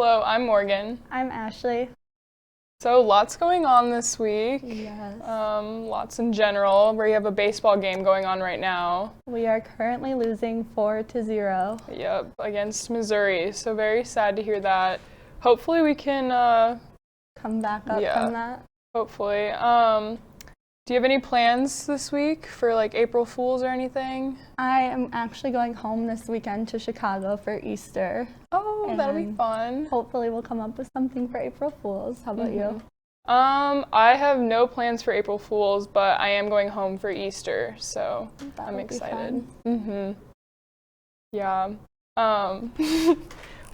Hello, I'm Morgan. I'm Ashley. So lots going on this week. Yes. Lots in general. We have a baseball game going on right now. We are currently losing 4-0. Yep, against Missouri. So very sad to hear that. Hopefully we can come back up from that. Hopefully. Do you have any plans this week for like April Fools or anything? I am actually going home this weekend to Chicago for Easter. Oh, that'll be fun. Hopefully we'll come up with something for April Fools. How about you? I have no plans for April Fools, but I am going home for Easter, so I'm excited. Yeah.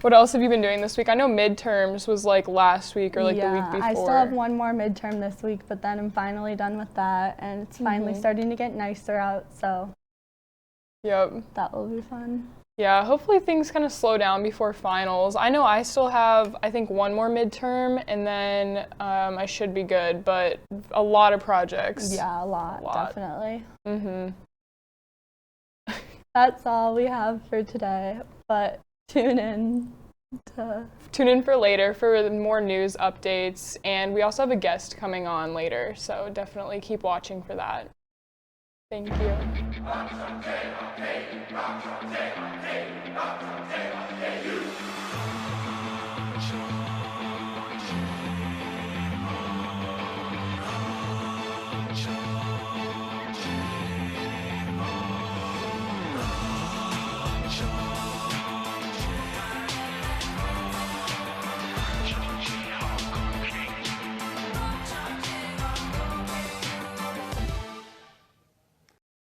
What else have you been doing this week? I know midterms was like last week or like the week before. I still have one more midterm this week, but then I'm finally done with that, and it's finally starting to get nicer out, so that will be fun. Yeah, hopefully things kind of slow down before finals. I know I still have, I think, one more midterm, and then I should be good, but a lot of projects. Yeah, a lot. Definitely. That's all we have for today, but tune in for later for more news updates, and we also have a guest coming on later, so definitely keep watching for that. Thank you.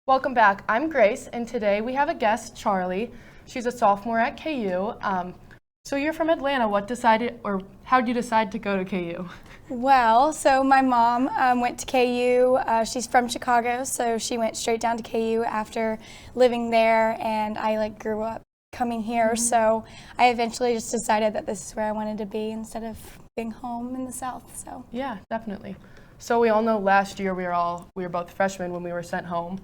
Welcome back. I'm Grace, and today we have a guest, Charley. She's a sophomore at KU. So you're from Atlanta. How'd you decide to go to KU? Well, so my mom went to KU. She's from Chicago, so she went straight down to KU after living there, and I grew up coming here. So I eventually just decided that this is where I wanted to be instead of being home in the South. So yeah, definitely. So we all know last year we were both freshmen when we were sent home.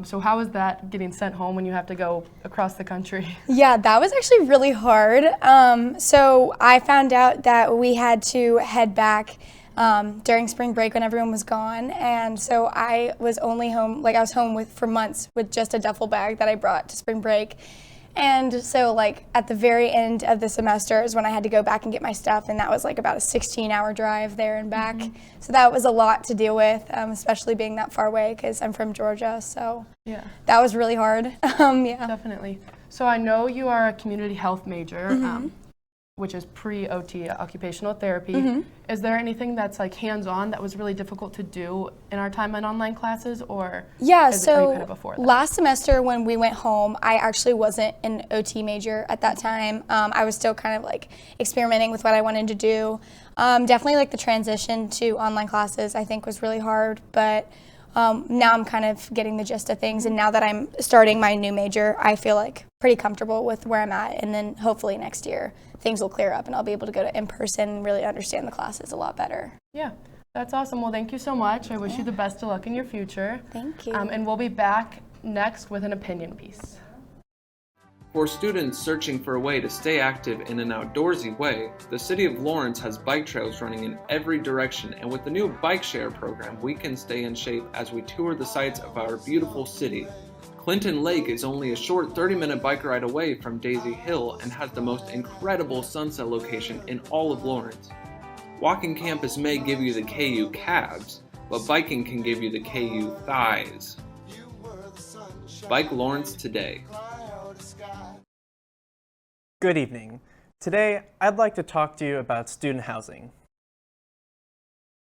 So how was that, getting sent home when you have to go across the country? Yeah, that was actually really hard. So I found out that we had to head back during spring break when everyone was gone, and so I was only home, I was home for months with just a duffel bag that I brought to spring break. And so at the very end of the semester is when I had to go back and get my stuff, and that was about a 16-hour drive there and back. So that was a lot to deal with, especially being that far away because I'm from Georgia, so that was really hard. Definitely. So I know you are a community health major, which is pre-OT, occupational therapy. Is there anything that's hands-on that was really difficult to do in our time in online classes, or are you kind of before that? Last semester when we went home, I actually wasn't an OT major at that time. I was still kind of experimenting with what I wanted to do. Definitely the transition to online classes I think was really hard, but now I'm kind of getting the gist of things, and now that I'm starting my new major, I feel pretty comfortable with where I'm at, and then hopefully next year things will clear up and I'll be able to go to in-person and really understand the classes a lot better. Yeah, that's awesome. Well, thank you so much. I wish you the best of luck in your future. Thank you. And we'll be back next with an opinion piece. For students searching for a way to stay active in an outdoorsy way, the City of Lawrence has bike trails running in every direction, and with the new bike share program, we can stay in shape as we tour the sights of our beautiful city. Clinton Lake is only a short 30-minute bike ride away from Daisy Hill and has the most incredible sunset location in all of Lawrence. Walking campus may give you the KU calves, but biking can give you the KU thighs. Bike Lawrence today. Good evening. Today, I'd like to talk to you about student housing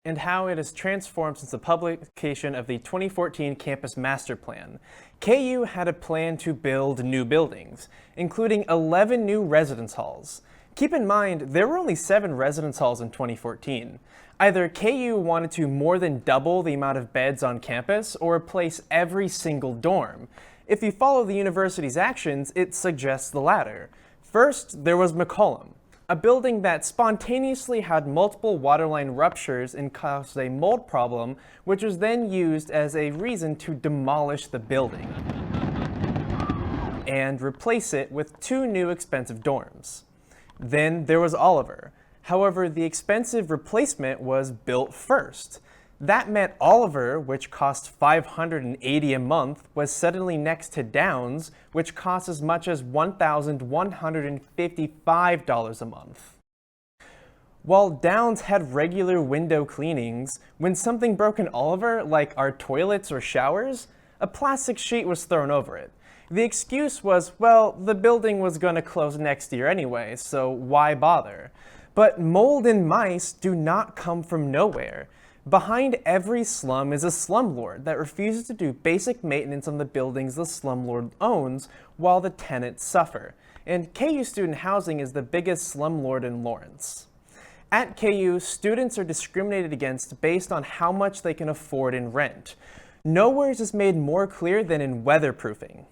and how it has transformed since the publication of the 2014 Campus Master Plan. KU had a plan to build new buildings, including 11 new residence halls. Keep in mind, there were only 7 residence halls in 2014. Either KU wanted to more than double the amount of beds on campus or replace every single dorm. If you follow the university's actions, it suggests the latter. First, there was McCollum, a building that spontaneously had multiple waterline ruptures and caused a mold problem, which was then used as a reason to demolish the building and replace it with 2 new expensive dorms. Then there was Oliver. However, the expensive replacement was built first. That meant Oliver, which cost $580 a month, was suddenly next to Downs, which cost as much as $1,155 a month. While Downs had regular window cleanings, when something broke in Oliver, like our toilets or showers, a plastic sheet was thrown over it. The excuse was, well, the building was going to close next year anyway, so why bother? But mold and mice do not come from nowhere. Behind every slum is a slumlord that refuses to do basic maintenance on the buildings the slumlord owns while the tenants suffer. And KU student housing is the biggest slumlord in Lawrence. At KU, students are discriminated against based on how much they can afford in rent. Nowhere is this made more clear than in weatherproofing.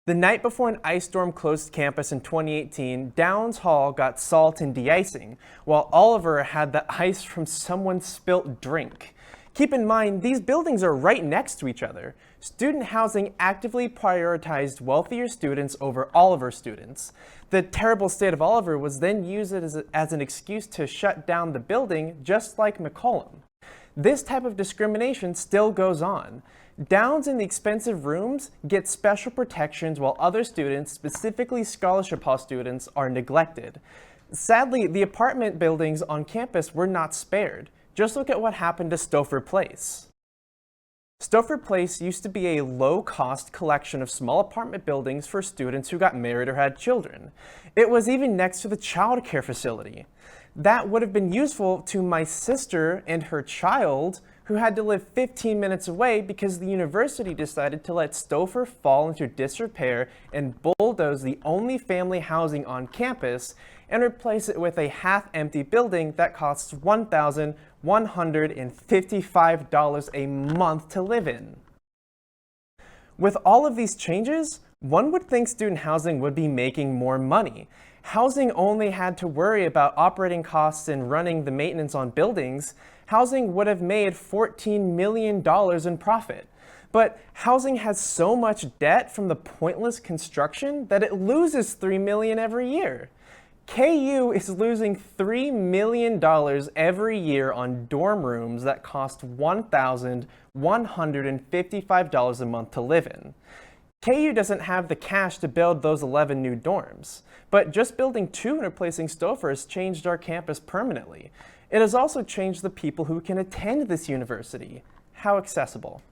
The night before an ice storm closed campus in 2018, Downs Hall got salt and de-icing, while Oliver had the ice from someone's spilt drink. Keep in mind, these buildings are right next to each other. Student housing actively prioritized wealthier students over Oliver students. The terrible state of Oliver was then used as an excuse to shut down the building, just like McCollum. This type of discrimination still goes on. Downs in the expensive rooms get special protections while other students, specifically scholarship hall students, are neglected. Sadly, the apartment buildings on campus were not spared. Just look at what happened to Stouffer Place. Stouffer Place used to be a low-cost collection of small apartment buildings for students who got married or had children. It was even next to the child care facility. That would have been useful to my sister and her child, who had to live 15 minutes away because the university decided to let Stouffer fall into disrepair and bulldoze the only family housing on campus and replace it with a half-empty building that costs $1,155 a month to live in. With all of these changes, one would think student housing would be making more money. Housing only had to worry about operating costs and running the maintenance on buildings. Housing would have made $14 million in profit. But housing has so much debt from the pointless construction that it loses $3 million every year. KU is losing $3 million every year on dorm rooms that cost $1,155 a month to live in. KU doesn't have the cash to build those 11 new dorms, but just building 2 and replacing Stouffer has changed our campus permanently. It has also changed the people who can attend this university. How accessible.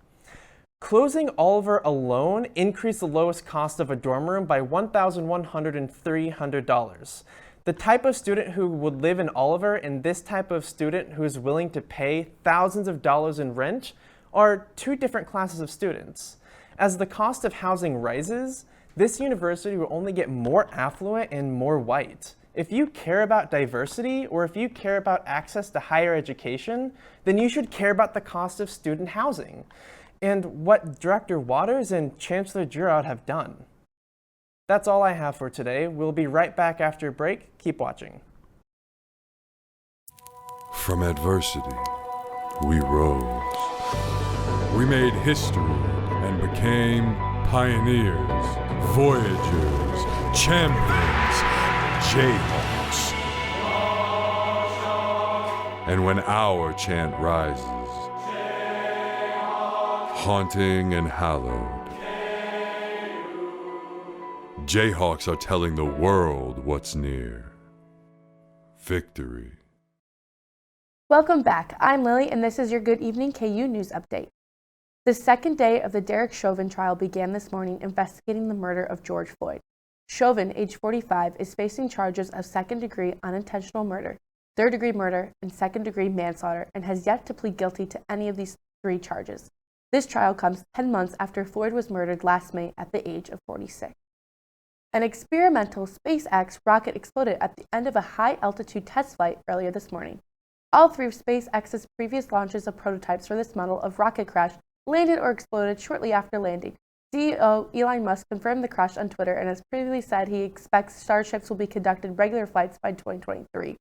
Closing Oliver alone increased the lowest cost of a dorm room by $1,103. The type of student who would live in Oliver and this type of student who is willing to pay thousands of dollars in rent are 2 different classes of students. As the cost of housing rises, this university will only get more affluent and more white. If you care about diversity or if you care about access to higher education, then you should care about the cost of student housing and what Director Waters and Chancellor Giroud have done. That's all I have for today. We'll be right back after a break. Keep watching. From adversity, we rose. We made history and became pioneers, voyagers, champions, Jayhawks. And when our chant rises, haunting and hallowed, Jayhawks are telling the world what's near. Victory. Welcome back. I'm Lily, and this is your Good Evening KU News Update. The second day of the Derek Chauvin trial began this morning investigating the murder of George Floyd. Chauvin, age 45, is facing charges of second-degree unintentional murder, third-degree murder, and second-degree manslaughter, and has yet to plead guilty to any of these 3 charges. This trial comes 10 months after Floyd was murdered last May at the age of 46. An experimental SpaceX rocket exploded at the end of a high-altitude test flight earlier this morning. All 3 of SpaceX's previous launches of prototypes for this model of rocket crash landed or exploded shortly after landing. CEO Elon Musk confirmed the crash on Twitter and has previously said he expects Starships will be conducting regular flights by 2023.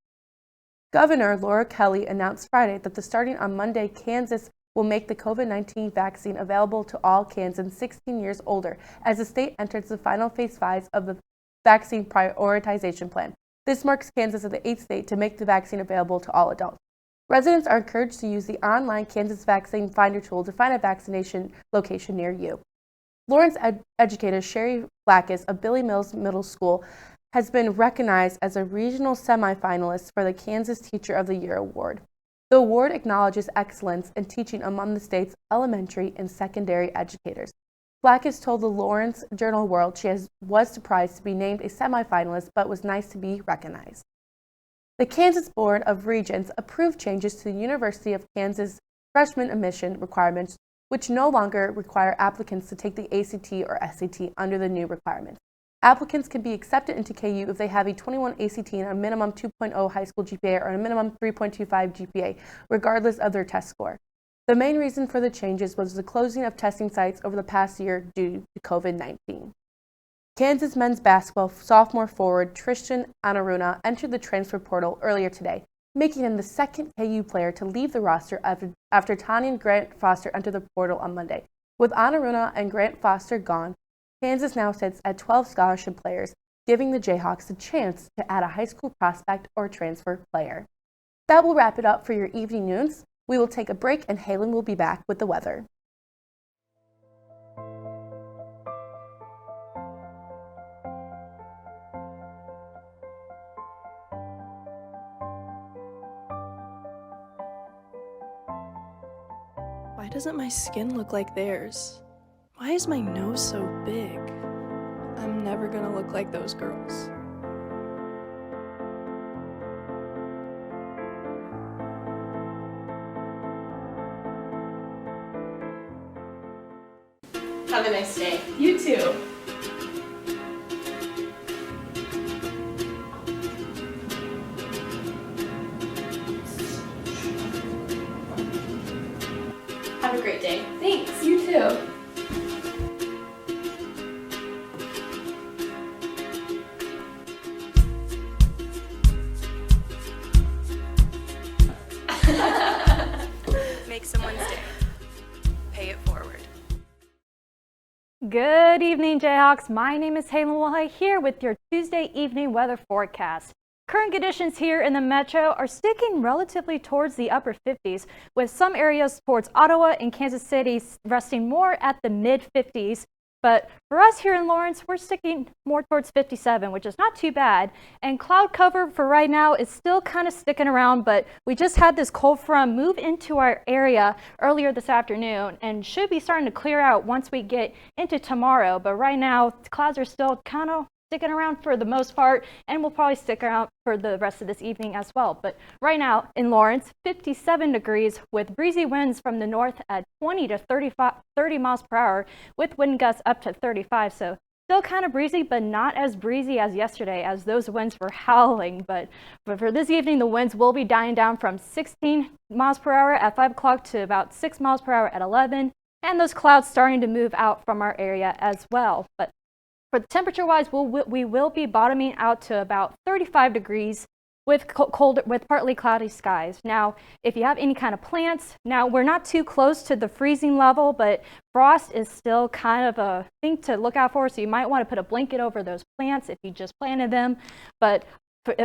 Governor Laura Kelly announced Friday that starting on Monday, Kansas will make the COVID-19 vaccine available to all Kansans 16 years older as the state enters the final phase 5 of the vaccine prioritization plan. This marks Kansas as the 8th state to make the vaccine available to all adults. Residents are encouraged to use the online Kansas Vaccine Finder tool to find a vaccination location near you. Lawrence educator Sherry Blackus of Billy Mills Middle School has been recognized as a regional semifinalist for the Kansas Teacher of the Year award. The award acknowledges excellence in teaching among the state's elementary and secondary educators. Blackus told the Lawrence Journal World she was surprised to be named a semifinalist, but was nice to be recognized. The Kansas Board of Regents approved changes to the University of Kansas freshman admission requirements, which no longer require applicants to take the ACT or SAT under the new requirements. Applicants can be accepted into KU if they have a 21 ACT and a minimum 2.0 high school GPA or a minimum 3.25 GPA, regardless of their test score. The main reason for the changes was the closing of testing sites over the past year due to COVID-19. Kansas men's basketball sophomore forward Tristan Anaruna entered the transfer portal earlier today, making him the second KU player to leave the roster after Tanya and Grant Foster entered the portal on Monday. With Anaruna and Grant Foster gone, Kansas now sits at 12 scholarship players, giving the Jayhawks a chance to add a high school prospect or transfer player. That will wrap it up for your evening news. We will take a break and Halen will be back with the weather. Why doesn't my skin look like theirs? Why is my nose so big? I'm never gonna look like those girls. Have a nice day. You too. Have a great day. Thanks. You too. Make someone's day. Pay it forward. Good evening, Jayhawks. My name is Halen Woolhay here with your Tuesday evening weather forecast. Current conditions here in the metro are sticking relatively towards the upper 50s, with some areas towards Ottawa and Kansas City resting more at the mid 50s. But for us here in Lawrence, we're sticking more towards 57, which is not too bad. And cloud cover for right now is still kind of sticking around, but we just had this cold front move into our area earlier this afternoon and should be starting to clear out once we get into tomorrow. But right now, clouds are still kind of sticking around for the most part, and will probably stick around for the rest of this evening as well. But right now in Lawrence, 57 degrees with breezy winds from the north at 20 to 30 miles per hour with wind gusts up to 35. So still kind of breezy, but not as breezy as yesterday as those winds were howling. But for this evening, the winds will be dying down from 16 miles per hour at 5 o'clock to about 6 miles per hour at 11. And those clouds starting to move out from our area as well. But for temperature-wise, we will be bottoming out to about 35 degrees with partly cloudy skies. Now, if you have any kind of plants, now we're not too close to the freezing level, but frost is still kind of a thing to look out for. So you might want to put a blanket over those plants if you just planted them. But for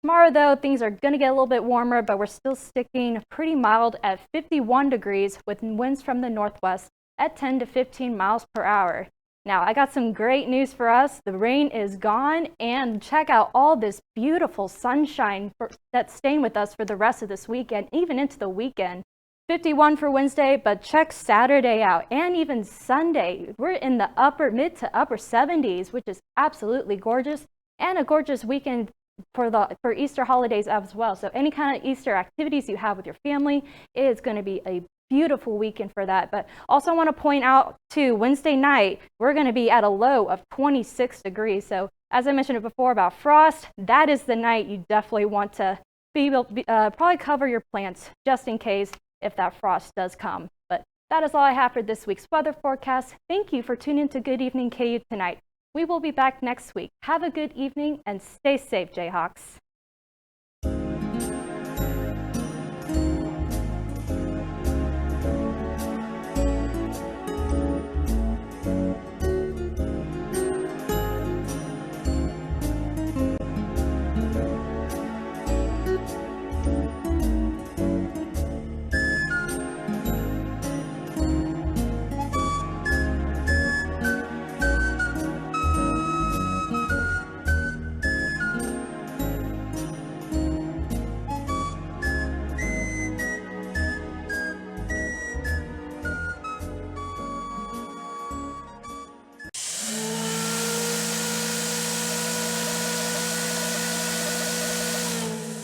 tomorrow, though, things are going to get a little bit warmer, but we're still sticking pretty mild at 51 degrees with winds from the northwest at 10 to 15 miles per hour. Now, I got some great news for us. The rain is gone, and check out all this beautiful sunshine that's staying with us for the rest of this weekend, even into the weekend. 51 for Wednesday, but check Saturday out, and even Sunday. We're in the mid to upper 70s, which is absolutely gorgeous, and a gorgeous weekend for Easter holidays as well. So any kind of Easter activities you have with your family, it is going to be a beautiful weekend for that. But also want to point out too, Wednesday night, we're going to be at a low of 26 degrees. So as I mentioned before about frost, that is the night you definitely want to probably cover your plants just in case if that frost does come. But that is all I have for this week's weather forecast. Thank you for tuning in to Good Evening KU tonight. We will be back next week. Have a good evening and stay safe, Jayhawks.